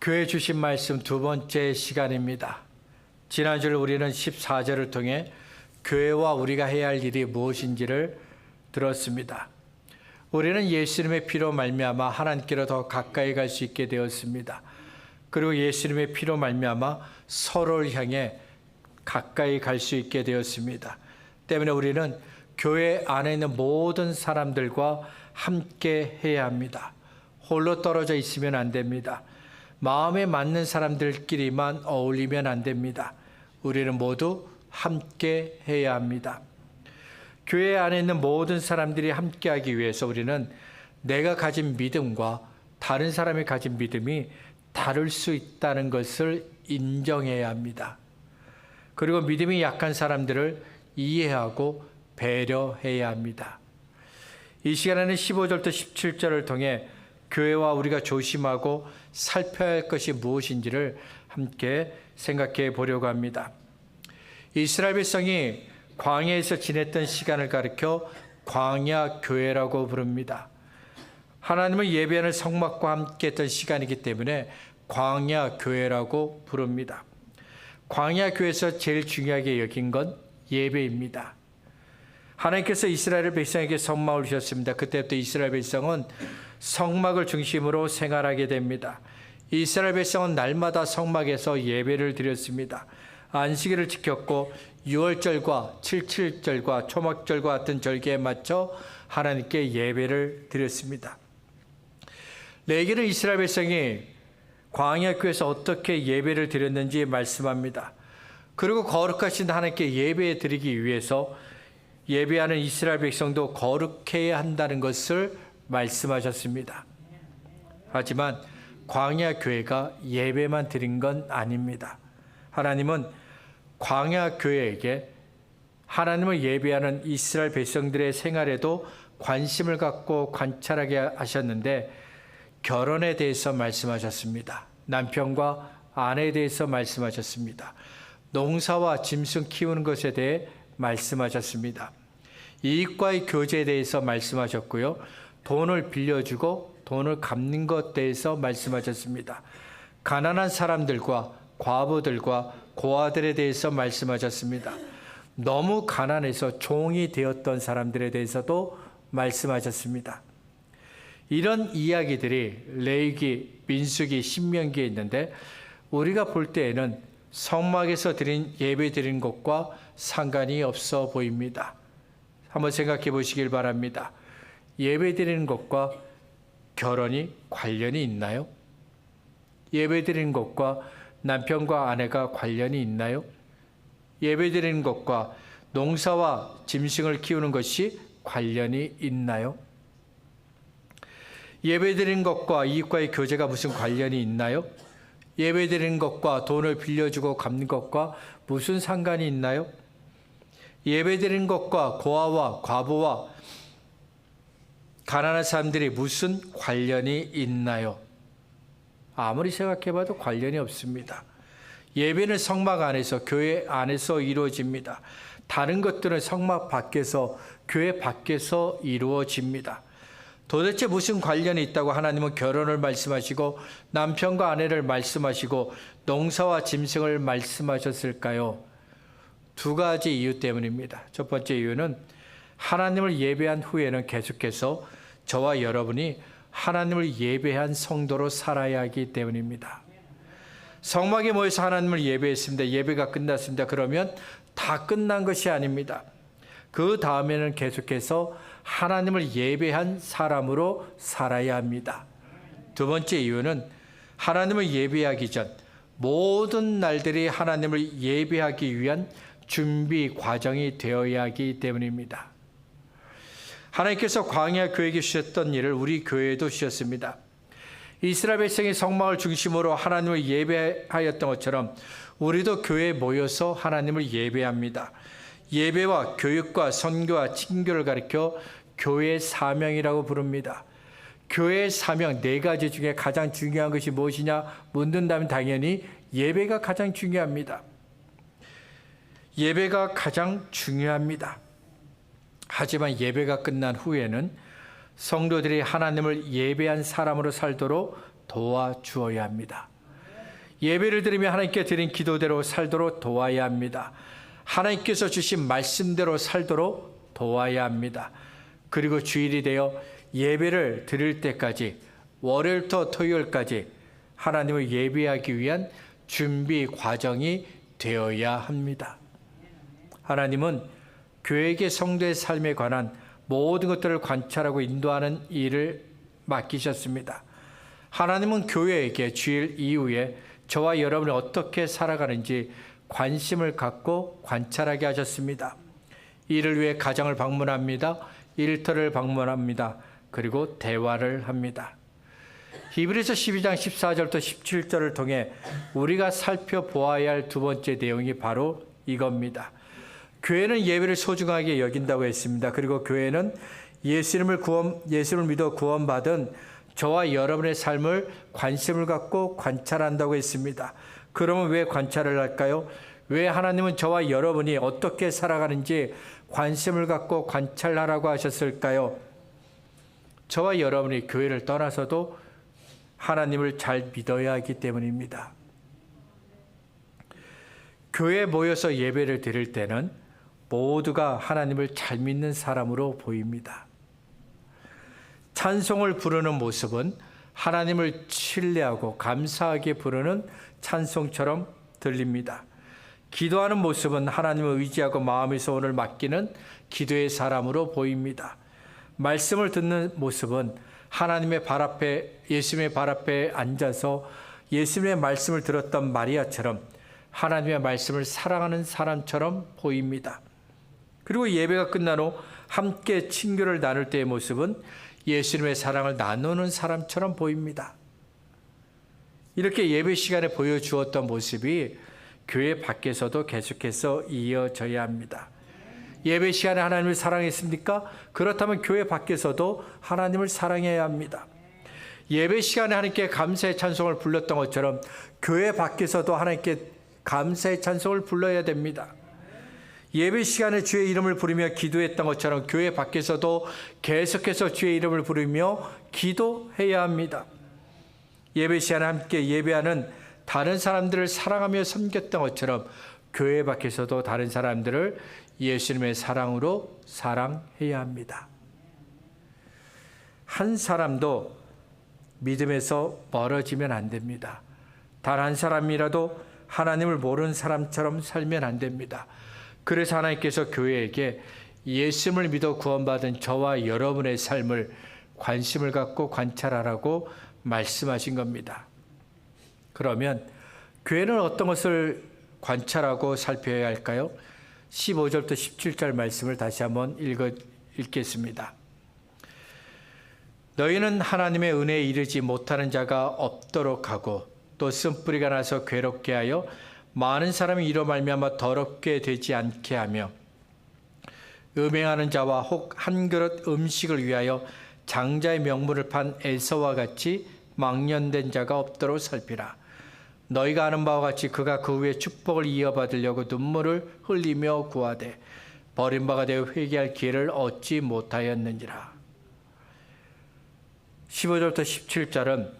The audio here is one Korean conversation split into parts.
교회 주신 말씀 두 번째 시간입니다. 지난주 우리는 14절을 통해 교회와 우리가 해야 할 일이 무엇인지를 들었습니다. 우리는 예수님의 피로 말미암아 하나님께로 더 가까이 갈 수 있게 되었습니다. 그리고 예수님의 피로 말미암아 서로를 향해 가까이 갈 수 있게 되었습니다. 때문에 우리는 교회 안에 있는 모든 사람들과 함께 해야 합니다. 홀로 떨어져 있으면 안 됩니다. 마음에 맞는 사람들끼리만 어울리면 안 됩니다. 우리는 모두 함께 해야 합니다. 교회 안에 있는 모든 사람들이 함께하기 위해서 우리는 내가 가진 믿음과 다른 사람이 가진 믿음이 다를 수 있다는 것을 인정해야 합니다. 그리고 믿음이 약한 사람들을 이해하고 배려해야 합니다. 이 시간에는 15절부터 17절을 통해 교회와 우리가 조심하고 살펴야 할 것이 무엇인지를 함께 생각해 보려고 합니다. 이스라엘 백성이 광야에서 지냈던 시간을 가리켜 광야 교회라고 부릅니다. 하나님을 예배하는 성막과 함께 했던 시간이기 때문에 광야 교회라고 부릅니다. 광야 교회에서 제일 중요하게 여긴 건 예배입니다. 하나님께서 이스라엘 백성에게 성막을 주셨습니다. 그때부터 이스라엘 백성은 성막을 중심으로 생활하게 됩니다. 이스라엘 백성은 날마다 성막에서 예배를 드렸습니다. 안식일을 지켰고 6월절과 77절과 초막절과 같은 절기에 맞춰 하나님께 예배를 드렸습니다. 레위기는 이스라엘 백성이 광야교에서 어떻게 예배를 드렸는지 말씀합니다. 그리고 거룩하신 하나님께 예배 드리기 위해서 예배하는 이스라엘 백성도 거룩해야 한다는 것을 말씀하셨습니다. 하지만 광야교회가 예배만 드린 건 아닙니다. 하나님은 광야교회에게 하나님을 예배하는 이스라엘 백성들의 생활에도 관심을 갖고 관찰하게 하셨는데 결혼에 대해서 말씀하셨습니다. 남편과 아내에 대해서 말씀하셨습니다. 농사와 짐승 키우는 것에 대해 말씀하셨습니다. 이익과의 교제에 대해서 말씀하셨고요. 돈을 빌려주고 돈을 갚는 것에 대해서 말씀하셨습니다. 가난한 사람들과 과부들과 고아들에 대해서 말씀하셨습니다. 너무 가난해서 종이 되었던 사람들에 대해서도 말씀하셨습니다. 이런 이야기들이 레위기, 민수기, 신명기에 있는데 우리가 볼 때에는 성막에서 드린 예배 드린 것과 상관이 없어 보입니다. 한번 생각해 보시길 바랍니다. 예배 드리는 것과 결혼이 관련이 있나요? 예배 드리는 것과 남편과 아내가 관련이 있나요? 예배 드리는 것과 농사와 짐승을 키우는 것이 관련이 있나요? 예배 드리는 것과 이익과의 교제가 무슨 관련이 있나요? 예배 드리는 것과 돈을 빌려주고 갚는 것과 무슨 상관이 있나요? 예배 드리는 것과 고아와 과부와 가난한 사람들이 무슨 관련이 있나요? 아무리 생각해봐도 관련이 없습니다. 예배는 성막 안에서, 교회 안에서 이루어집니다. 다른 것들은 성막 밖에서, 교회 밖에서 이루어집니다. 도대체 무슨 관련이 있다고 하나님은 결혼을 말씀하시고 남편과 아내를 말씀하시고 농사와 짐승을 말씀하셨을까요? 두 가지 이유 때문입니다. 첫 번째 이유는 하나님을 예배한 후에는 계속해서 저와 여러분이 하나님을 예배한 성도로 살아야 하기 때문입니다. 성막에 모여서 하나님을 예배했습니다. 예배가 끝났습니다. 그러면 다 끝난 것이 아닙니다. 그 다음에는 계속해서 하나님을 예배한 사람으로 살아야 합니다. 두 번째 이유는 하나님을 예배하기 전 모든 날들이 하나님을 예배하기 위한 준비 과정이 되어야 하기 때문입니다. 하나님께서 광야 교회에게 주셨던 일을 우리 교회에도 주셨습니다. 이스라엘 백성이 성막을 중심으로 하나님을 예배하였던 것처럼 우리도 교회에 모여서 하나님을 예배합니다. 예배와 교육과 선교와 친교를 가리켜 교회의 사명이라고 부릅니다. 교회의 사명 네 가지 중에 가장 중요한 것이 무엇이냐 묻는다면 당연히 예배가 가장 중요합니다. 예배가 가장 중요합니다. 하지만 예배가 끝난 후에는 성도들이 하나님을 예배한 사람으로 살도록 도와주어야 합니다. 예배를 드리며 하나님께 드린 기도대로 살도록 도와야 합니다. 하나님께서 주신 말씀대로 살도록 도와야 합니다. 그리고 주일이 되어 예배를 드릴 때까지, 월요일부터 토요일까지 하나님을 예배하기 위한 준비 과정이 되어야 합니다. 하나님은 교회의 성도의 삶에 관한 모든 것들을 관찰하고 인도하는 일을 맡기셨습니다. 하나님은 교회에게 주일 이후에 저와 여러분이 어떻게 살아가는지 관심을 갖고 관찰하게 하셨습니다. 이를 위해 가정을 방문합니다. 일터를 방문합니다. 그리고 대화를 합니다. 히브리서 12장 14절부터 17절을 통해 우리가 살펴보아야 할 두 번째 내용이 바로 이겁니다. 교회는 예배를 소중하게 여긴다고 했습니다. 그리고 교회는 예수님을 믿어 구원받은 저와 여러분의 삶을 관심을 갖고 관찰한다고 했습니다. 그러면 왜 관찰을 할까요? 왜 하나님은 저와 여러분이 어떻게 살아가는지 관심을 갖고 관찰하라고 하셨을까요? 저와 여러분이 교회를 떠나서도 하나님을 잘 믿어야 하기 때문입니다. 교회에 모여서 예배를 드릴 때는 모두가 하나님을 잘 믿는 사람으로 보입니다. 찬송을 부르는 모습은 하나님을 신뢰하고 감사하게 부르는 찬송처럼 들립니다. 기도하는 모습은 하나님을 의지하고 마음의 소원을 맡기는 기도의 사람으로 보입니다. 말씀을 듣는 모습은 하나님의 발 앞에, 예수님의 발 앞에 앉아서 예수님의 말씀을 들었던 마리아처럼 하나님의 말씀을 사랑하는 사람처럼 보입니다. 그리고 예배가 끝난 후 함께 친교를 나눌 때의 모습은 예수님의 사랑을 나누는 사람처럼 보입니다. 이렇게 예배 시간에 보여주었던 모습이 교회 밖에서도 계속해서 이어져야 합니다. 예배 시간에 하나님을 사랑했습니까? 그렇다면 교회 밖에서도 하나님을 사랑해야 합니다. 예배 시간에 하나님께 감사의 찬송을 불렀던 것처럼 교회 밖에서도 하나님께 감사의 찬송을 불러야 됩니다. 예배 시간에 주의 이름을 부르며 기도했던 것처럼 교회 밖에서도 계속해서 주의 이름을 부르며 기도해야 합니다. 예배 시간에 함께 예배하는 다른 사람들을 사랑하며 섬겼던 것처럼 교회 밖에서도 다른 사람들을 예수님의 사랑으로 사랑해야 합니다. 한 사람도 믿음에서 멀어지면 안 됩니다. 단 한 사람이라도 하나님을 모르는 사람처럼 살면 안 됩니다. 그래서 하나님께서 교회에게 예수님을 믿어 구원받은 저와 여러분의 삶을 관심을 갖고 관찰하라고 말씀하신 겁니다. 그러면 교회는 어떤 것을 관찰하고 살펴야 할까요? 15절부터 17절 말씀을 다시 한번 읽겠습니다. 너희는 하나님의 은혜에 이르지 못하는 자가 없도록 하고 또 쓴뿌리가 나서 괴롭게 하여 많은 사람이 이로 말미암아 더럽게 되지 않게 하며 음행하는 자와 혹 한 그릇 음식을 위하여 장자의 명분을 판 에서와 같이 망령된 자가 없도록 살피라. 너희가 아는 바와 같이 그가 그 후에 축복을 이어받으려고 눈물을 흘리며 구하되 버림바가 되어 회개할 기회를 얻지 못하였는지라. 15절부터 17절은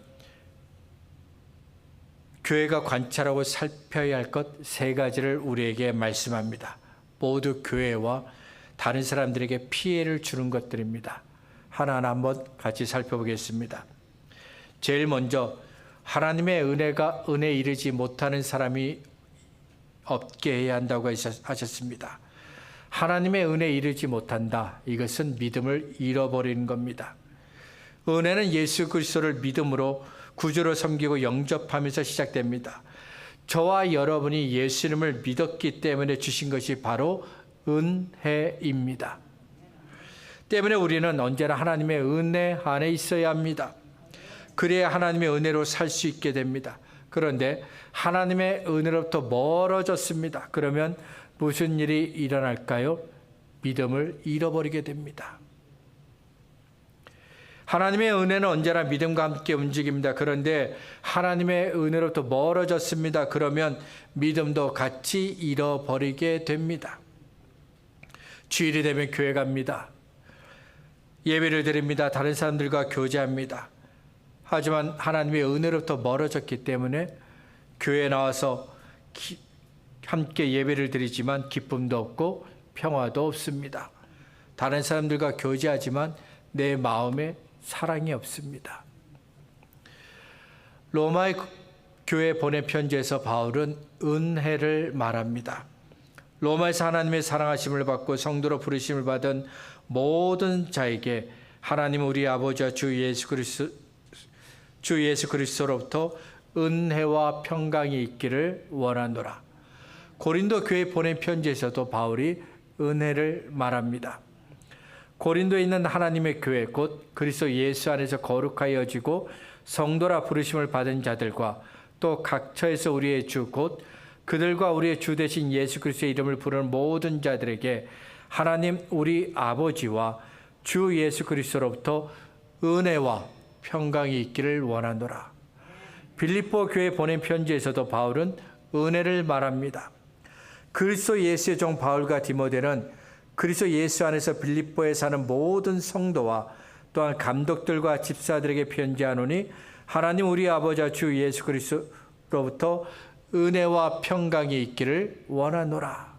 교회가 관찰하고 살펴야 할 것 세 가지를 우리에게 말씀합니다. 모두 교회와 다른 사람들에게 피해를 주는 것들입니다. 하나하나 한번 같이 살펴보겠습니다. 제일 먼저 하나님의 은혜에 이르지 못하는 사람이 없게 해야 한다고 하셨습니다. 하나님의 은혜에 이르지 못한다. 이것은 믿음을 잃어버리는 겁니다. 은혜는 예수 그리스도를 믿음으로 구주로 섬기고 영접하면서 시작됩니다. 저와 여러분이 예수님을 믿었기 때문에 주신 것이 바로 은혜입니다. 때문에 우리는 언제나 하나님의 은혜 안에 있어야 합니다. 그래야 하나님의 은혜로 살 수 있게 됩니다. 그런데 하나님의 은혜로부터 멀어졌습니다. 그러면 무슨 일이 일어날까요? 믿음을 잃어버리게 됩니다. 하나님의 은혜는 언제나 믿음과 함께 움직입니다. 그런데 하나님의 은혜로부터 멀어졌습니다. 그러면 믿음도 같이 잃어버리게 됩니다. 주일이 되면 교회 갑니다. 예배를 드립니다. 다른 사람들과 교제합니다. 하지만 하나님의 은혜로부터 멀어졌기 때문에 교회에 나와서 함께 예배를 드리지만 기쁨도 없고 평화도 없습니다. 다른 사람들과 교제하지만 내 마음에 사랑이 없습니다. 로마의 교회에 보낸 편지에서 바울은 은혜를 말합니다. 로마에서 하나님의 사랑하심을 받고 성도로 부르심을 받은 모든 자에게 하나님 우리 아버지와 주 예수 그리스도로부터 은혜와 평강이 있기를 원하노라. 고린도 교회에 보낸 편지에서도 바울이 은혜를 말합니다. 고린도에 있는 하나님의 교회 곧 그리스도 예수 안에서 거룩하여 여지고 성도라 부르심을 받은 자들과 또 각처에서 우리의 주 곧 그들과 우리의 주 되신 예수 그리스도의 이름을 부르는 모든 자들에게 하나님 우리 아버지와 주 예수 그리스도로부터 은혜와 평강이 있기를 원하노라. 빌립보 교회에 보낸 편지에서도 바울은 은혜를 말합니다. 그리스도 예수의 종 바울과 디모데는 그리스도 예수 안에서 빌립보에 사는 모든 성도와 또한 감독들과 집사들에게 편지하노니 하나님 우리 아버지와 주 예수 그리스도로부터 은혜와 평강이 있기를 원하노라.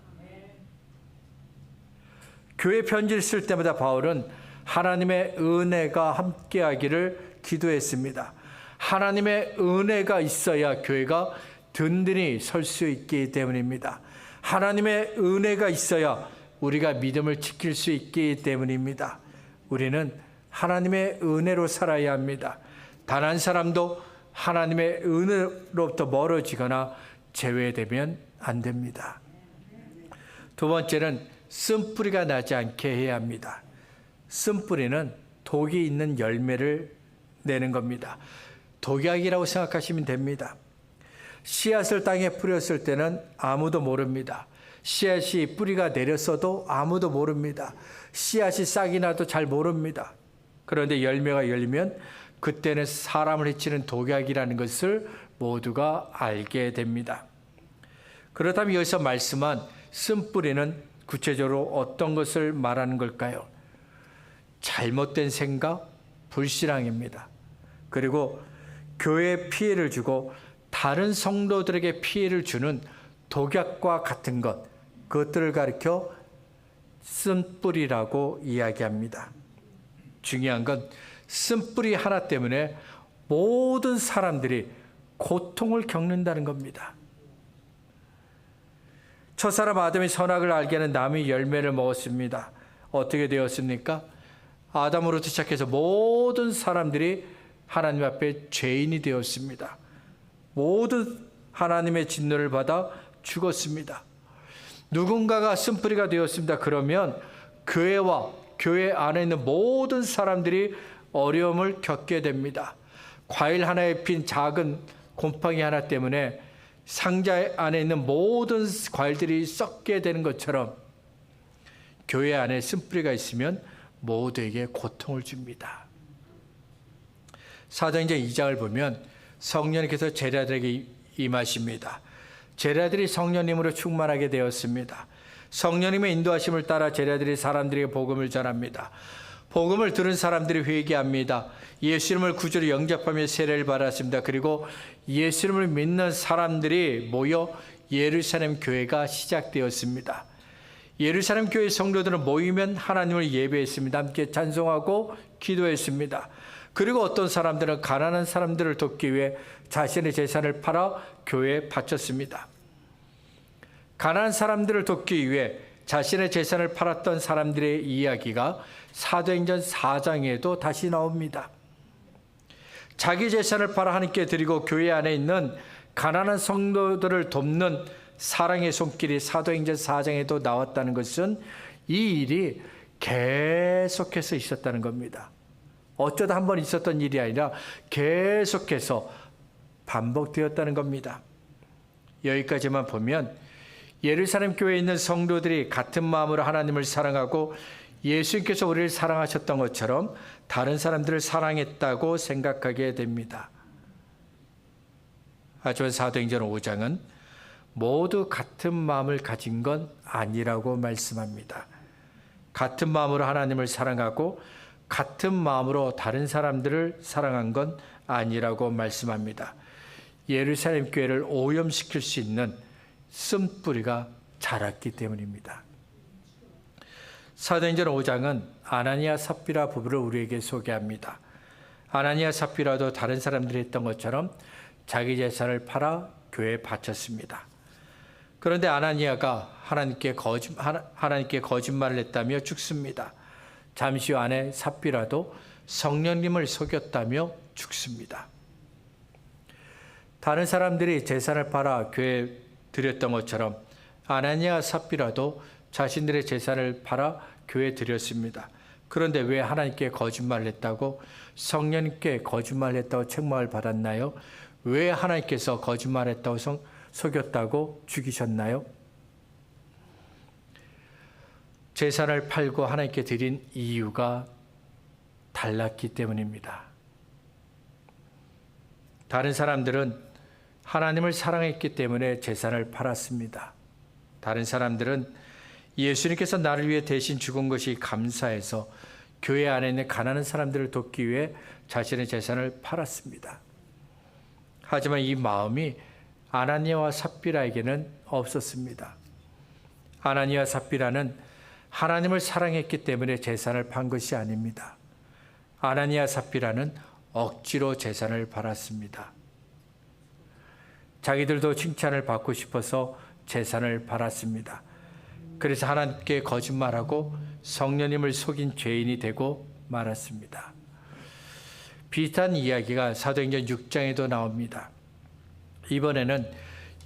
교회 편지를 쓸 때마다 바울은 하나님의 은혜가 함께하기를 기도했습니다. 하나님의 은혜가 있어야 교회가 든든히 설 수 있기 때문입니다. 하나님의 은혜가 있어야 우리가 믿음을 지킬 수 있기 때문입니다. 우리는 하나님의 은혜로 살아야 합니다. 단 한 사람도 하나님의 은혜로부터 멀어지거나 제외되면 안 됩니다. 두 번째는 쓴뿌리가 나지 않게 해야 합니다. 쓴뿌리는 독이 있는 열매를 내는 겁니다. 독약이라고 생각하시면 됩니다. 씨앗을 땅에 뿌렸을 때는 아무도 모릅니다. 씨앗이 뿌리가 내렸어도 아무도 모릅니다. 씨앗이 싹이 나도 잘 모릅니다. 그런데 열매가 열리면 그때는 사람을 해치는 독약이라는 것을 모두가 알게 됩니다. 그렇다면 여기서 말씀한 쓴뿌리는 구체적으로 어떤 것을 말하는 걸까요? 잘못된 생각, 불신앙입니다. 그리고 교회에 피해를 주고 다른 성도들에게 피해를 주는 독약과 같은 것, 그것들을 가리켜 쓴뿌리라고 이야기합니다. 중요한 건 쓴뿌리 하나 때문에 모든 사람들이 고통을 겪는다는 겁니다. 첫사람 아담이 선악을 알게 하는 나무의 열매를 먹었습니다. 어떻게 되었습니까? 아담으로부터 시작해서 모든 사람들이 하나님 앞에 죄인이 되었습니다. 모든 하나님의 진노를 받아 죽었습니다. 누군가가 쓴뿌리가 되었습니다. 그러면 교회와 교회 안에 있는 모든 사람들이 어려움을 겪게 됩니다. 과일 하나에 핀 작은 곰팡이 하나 때문에 상자 안에 있는 모든 과일들이 썩게 되는 것처럼 교회 안에 쓴뿌리가 있으면 모두에게 고통을 줍니다. 사도행전 2장을 보면 성령님께서 제자들에게 임하십니다. 제자들이 성령님으로 충만하게 되었습니다. 성령님의 인도하심을 따라 제자들이 사람들에게 복음을 전합니다. 복음을 들은 사람들이 회개합니다. 예수 이름을 구주로 영접하며 세례를 받았습니다. 그리고 예수 이름을 믿는 사람들이 모여 예루살렘 교회가 시작되었습니다. 예루살렘 교회 성도들은 모이면 하나님을 예배했습니다. 함께 찬송하고 기도했습니다. 그리고 어떤 사람들은 가난한 사람들을 돕기 위해 자신의 재산을 팔아 교회에 바쳤습니다. 가난한 사람들을 돕기 위해 자신의 재산을 팔았던 사람들의 이야기가 사도행전 4장에도 다시 나옵니다. 자기 재산을 팔아 하나님께 드리고 교회 안에 있는 가난한 성도들을 돕는 사랑의 손길이 사도행전 4장에도 나왔다는 것은 이 일이 계속해서 있었다는 겁니다. 어쩌다 한 번 있었던 일이 아니라 계속해서 반복되었다는 겁니다. 여기까지만 보면 예루살렘 교회에 있는 성도들이 같은 마음으로 하나님을 사랑하고 예수님께서 우리를 사랑하셨던 것처럼 다른 사람들을 사랑했다고 생각하게 됩니다. 하지만 사도행전 5장은 모두 같은 마음을 가진 건 아니라고 말씀합니다. 같은 마음으로 하나님을 사랑하고 같은 마음으로 다른 사람들을 사랑한 건 아니라고 말씀합니다. 예루살렘 교회를 오염시킬 수 있는 쓴뿌리가 자랐기 때문입니다. 사도행전 5장은 아나니아 삽비라 부부를 우리에게 소개합니다. 아나니아 삽비라도 다른 사람들이 했던 것처럼 자기 재산을 팔아 교회에 바쳤습니다. 그런데 아나니아가 하나님께 거짓말을 했다며 죽습니다. 잠시 후 아내 삽비라도 성령님을 속였다며 죽습니다. 다른 사람들이 재산을 팔아 교회에 드렸던 것처럼 아나니아 삽비라도 자신들의 재산을 팔아 교회에 드렸습니다. 그런데 왜 하나님께 거짓말을 했다고, 성령님께 거짓말을 했다고 책망을 받았나요? 왜 하나님께서 거짓말을 했다고 속였다고 죽이셨나요? 재산을 팔고 하나님께 드린 이유가 달랐기 때문입니다. 다른 사람들은 하나님을 사랑했기 때문에 재산을 팔았습니다. 다른 사람들은 예수님께서 나를 위해 대신 죽은 것이 감사해서 교회 안에 있는 가난한 사람들을 돕기 위해 자신의 재산을 팔았습니다. 하지만 이 마음이 아나니아와 삽비라에게는 없었습니다. 아나니아와 삽비라는 하나님을 사랑했기 때문에 재산을 판 것이 아닙니다. 아나니아 삽비라는 억지로 재산을 팔았습니다. 자기들도 칭찬을 받고 싶어서 재산을 팔았습니다. 그래서 하나님께 거짓말하고 성령님을 속인 죄인이 되고 말았습니다. 비슷한 이야기가 사도행전 6장에도 나옵니다. 이번에는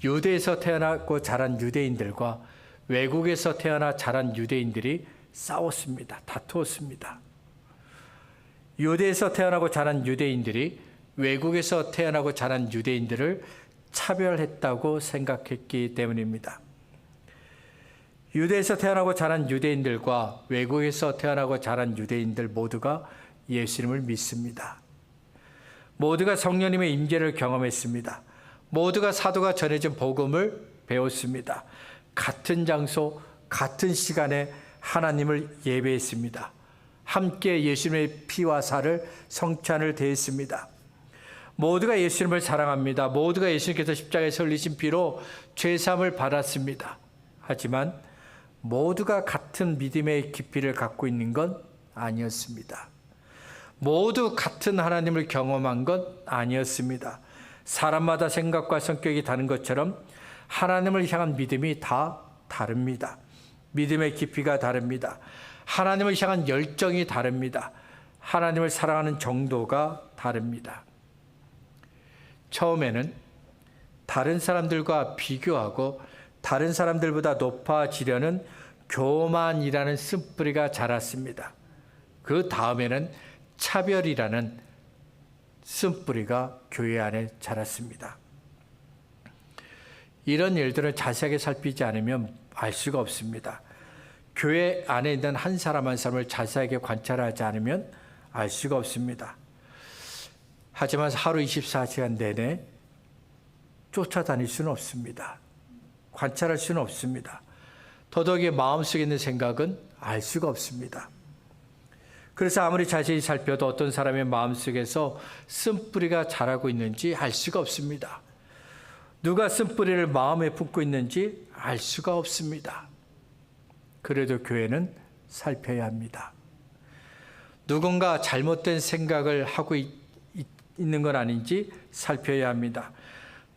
유대에서 태어나고 자란 유대인들과 외국에서 태어나 자란 유대인들이 싸웠습니다. 다투었습니다. 유대에서 태어나고 자란 유대인들이 외국에서 태어나고 자란 유대인들을 차별했다고 생각했기 때문입니다. 유대에서 태어나고 자란 유대인들과 외국에서 태어나고 자란 유대인들 모두가 예수님을 믿습니다. 모두가 성령님의 임재를 경험했습니다. 모두가 사도가 전해진 복음을 배웠습니다. 같은 장소, 같은 시간에 하나님을 예배했습니다. 함께 예수님의 피와 살을 성찬을 대했습니다. 모두가 예수님을 사랑합니다. 모두가 예수님께서 십자가에 흘리신 피로 죄사함을 받았습니다. 하지만 모두가 같은 믿음의 깊이를 갖고 있는 건 아니었습니다. 모두 같은 하나님을 경험한 건 아니었습니다. 사람마다 생각과 성격이 다른 것처럼 하나님을 향한 믿음이 다 다릅니다. 믿음의 깊이가 다릅니다. 하나님을 향한 열정이 다릅니다. 하나님을 사랑하는 정도가 다릅니다. 처음에는 다른 사람들과 비교하고 다른 사람들보다 높아지려는 교만이라는 쓴뿌리가 자랐습니다. 그 다음에는 차별이라는 쓴뿌리가 교회 안에 자랐습니다. 이런 일들을 자세하게 살피지 않으면 알 수가 없습니다. 교회 안에 있는 한 사람 한 사람을 자세하게 관찰하지 않으면 알 수가 없습니다. 하지만 하루 24시간 내내 쫓아다닐 수는 없습니다. 관찰할 수는 없습니다. 더더욱이 마음속에 있는 생각은 알 수가 없습니다. 그래서 아무리 자세히 살펴도 어떤 사람의 마음속에서 쓴뿌리가 자라고 있는지 알 수가 없습니다. 누가 쓴뿌리를 마음에 품고 있는지 알 수가 없습니다. 그래도 교회는 살펴야 합니다. 누군가 잘못된 생각을 하고 있는 건 아닌지 살펴야 합니다.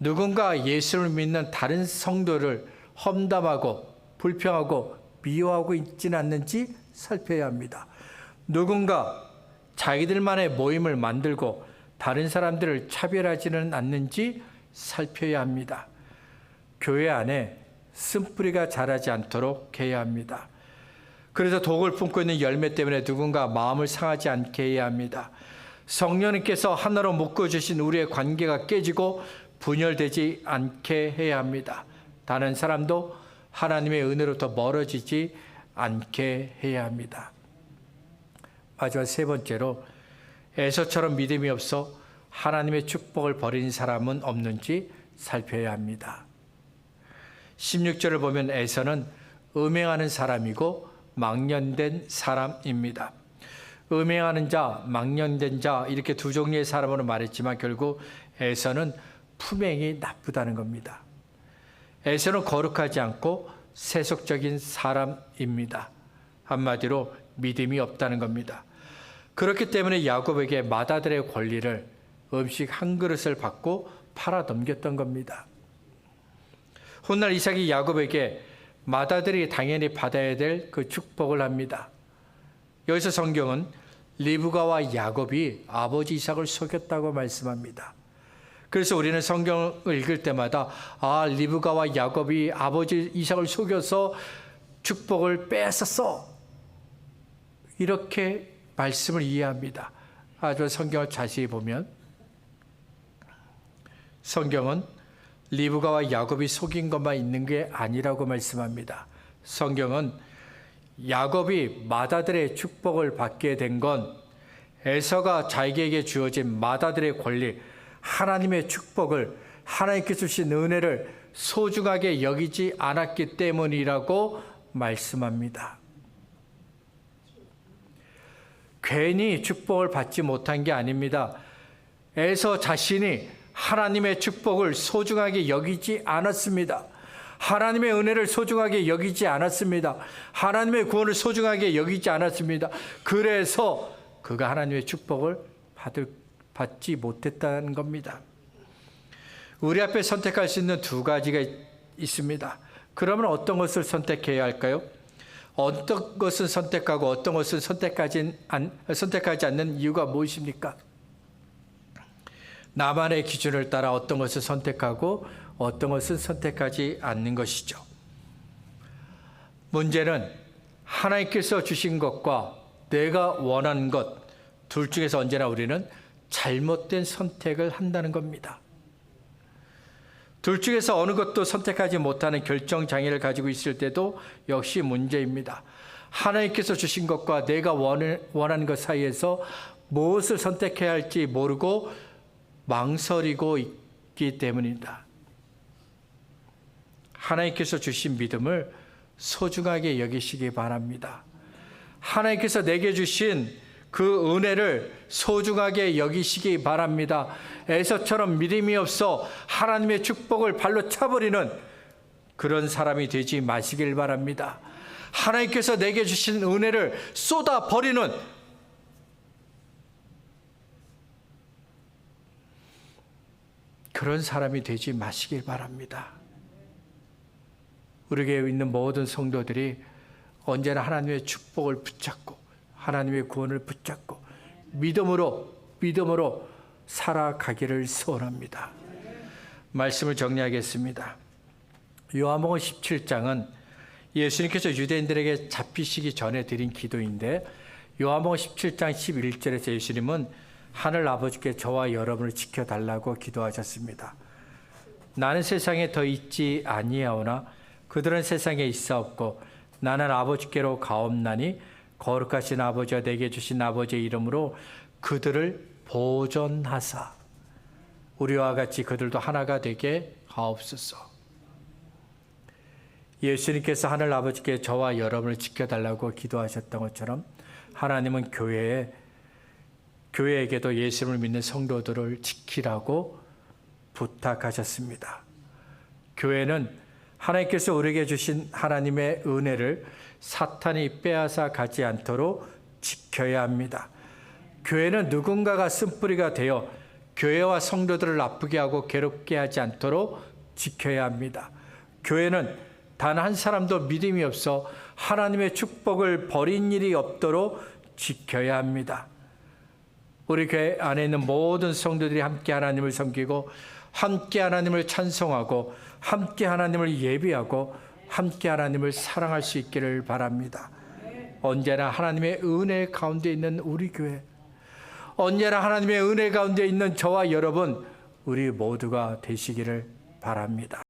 누군가 예수를 믿는 다른 성도를 험담하고 불평하고 미워하고 있지는 않는지 살펴야 합니다. 누군가 자기들만의 모임을 만들고 다른 사람들을 차별하지는 않는지 살펴야 합니다. 교회 안에 쓴뿌리가 자라지 않도록 해야 합니다. 그래서 독을 품고 있는 열매 때문에 누군가 마음을 상하지 않게 해야 합니다. 성령님께서 하나로 묶어주신 우리의 관계가 깨지고 분열되지 않게 해야 합니다. 다른 사람도 하나님의 은혜로부터 멀어지지 않게 해야 합니다. 마지막 세 번째로, 에서처럼 믿음이 없어 하나님의 축복을 버린 사람은 없는지 살펴야 합니다. 16절을 보면 에서는 음행하는 사람이고 망령된 사람입니다. 음행하는 자, 망령된 자, 이렇게 두 종류의 사람으로 말했지만 결국 에서는 품행이 나쁘다는 겁니다. 에서는 거룩하지 않고 세속적인 사람입니다. 한마디로 믿음이 없다는 겁니다. 그렇기 때문에 야곱에게 맏아들의 권리를 음식 한 그릇을 받고 팔아 넘겼던 겁니다. 훗날 이삭이 야곱에게 맏아들이 당연히 받아야 될 그 축복을 합니다. 여기서 성경은 리브가와 야곱이 아버지 이삭을 속였다고 말씀합니다. 그래서 우리는 성경을 읽을 때마다 리브가와 야곱이 아버지 이삭을 속여서 축복을 뺏었어, 이렇게 말씀을 이해합니다. 아주 성경을 자세히 보면 성경은 리브가와 야곱이 속인 것만 있는 게 아니라고 말씀합니다. 성경은 야곱이 맏아들의 축복을 받게 된 건 에서가 자기에게 주어진 맏아들의 권리, 하나님의 축복을, 하나님께서 주신 은혜를 소중하게 여기지 않았기 때문이라고 말씀합니다. 괜히 축복을 받지 못한 게 아닙니다. 에서 자신이 하나님의 축복을 소중하게 여기지 않았습니다. 하나님의 은혜를 소중하게 여기지 않았습니다. 하나님의 구원을 소중하게 여기지 않았습니다. 그래서 그가 하나님의 축복을 받지 못했다는 겁니다. 우리 앞에 선택할 수 있는 두 가지가 있습니다. 그러면 어떤 것을 선택해야 할까요? 어떤 것은 선택하고 어떤 것은 선택하지 않는 이유가 무엇입니까? 나만의 기준을 따라 어떤 것을 선택하고 어떤 것은 선택하지 않는 것이죠. 문제는 하나님께서 주신 것과 내가 원하는 것, 둘 중에서 언제나 우리는 잘못된 선택을 한다는 겁니다. 둘 중에서 어느 것도 선택하지 못하는 결정장애를 가지고 있을 때도 역시 문제입니다. 하나님께서 주신 것과 내가 원하는 것 사이에서 무엇을 선택해야 할지 모르고 망설이고 있기 때문입니다. 하나님께서 주신 믿음을 소중하게 여기시기 바랍니다. 하나님께서 내게 주신 그 은혜를 소중하게 여기시기 바랍니다. 에서처럼 믿음이 없어 하나님의 축복을 발로 차버리는 그런 사람이 되지 마시길 바랍니다. 하나님께서 내게 주신 은혜를 쏟아버리는 그런 사람이 되지 마시길 바랍니다. 우리 교회에 있는 모든 성도들이 언제나 하나님의 축복을 붙잡고 하나님의 구원을 붙잡고 믿음으로 살아가기를 소원합니다. 말씀을 정리하겠습니다. 요한복음 17장은 예수님께서 유대인들에게 잡히시기 전에 드린 기도인데, 요한복음 17장 11절에서 예수님은 하늘 아버지께 저와 여러분을 지켜달라고 기도하셨습니다. 나는 세상에 더 있지 아니하오나 그들은 세상에 있사옵고 나는 아버지께로 가옵나니 거룩하신 아버지와 내게 주신 아버지의 이름으로 그들을 보존하사 우리와 같이 그들도 하나가 되게 하옵소서. 예수님께서 하늘 아버지께 저와 여러분을 지켜달라고 기도하셨던 것처럼 하나님은 교회에게도 예수님을 믿는 성도들을 지키라고 부탁하셨습니다. 교회는 하나님께서 우리에게 주신 하나님의 은혜를 사탄이 빼앗아 가지 않도록 지켜야 합니다. 교회는 누군가가 쓴뿌리가 되어 교회와 성도들을 나쁘게 하고 괴롭게 하지 않도록 지켜야 합니다. 교회는 단 한 사람도 믿음이 없어 하나님의 축복을 버린 일이 없도록 지켜야 합니다. 우리 교회 안에 있는 모든 성도들이 함께 하나님을 섬기고 함께 하나님을 찬송하고 함께 하나님을 예배하고 함께 하나님을 사랑할 수 있기를 바랍니다. 언제나 하나님의 은혜 가운데 있는 우리 교회, 언제나 하나님의 은혜 가운데 있는 저와 여러분, 우리 모두가 되시기를 바랍니다.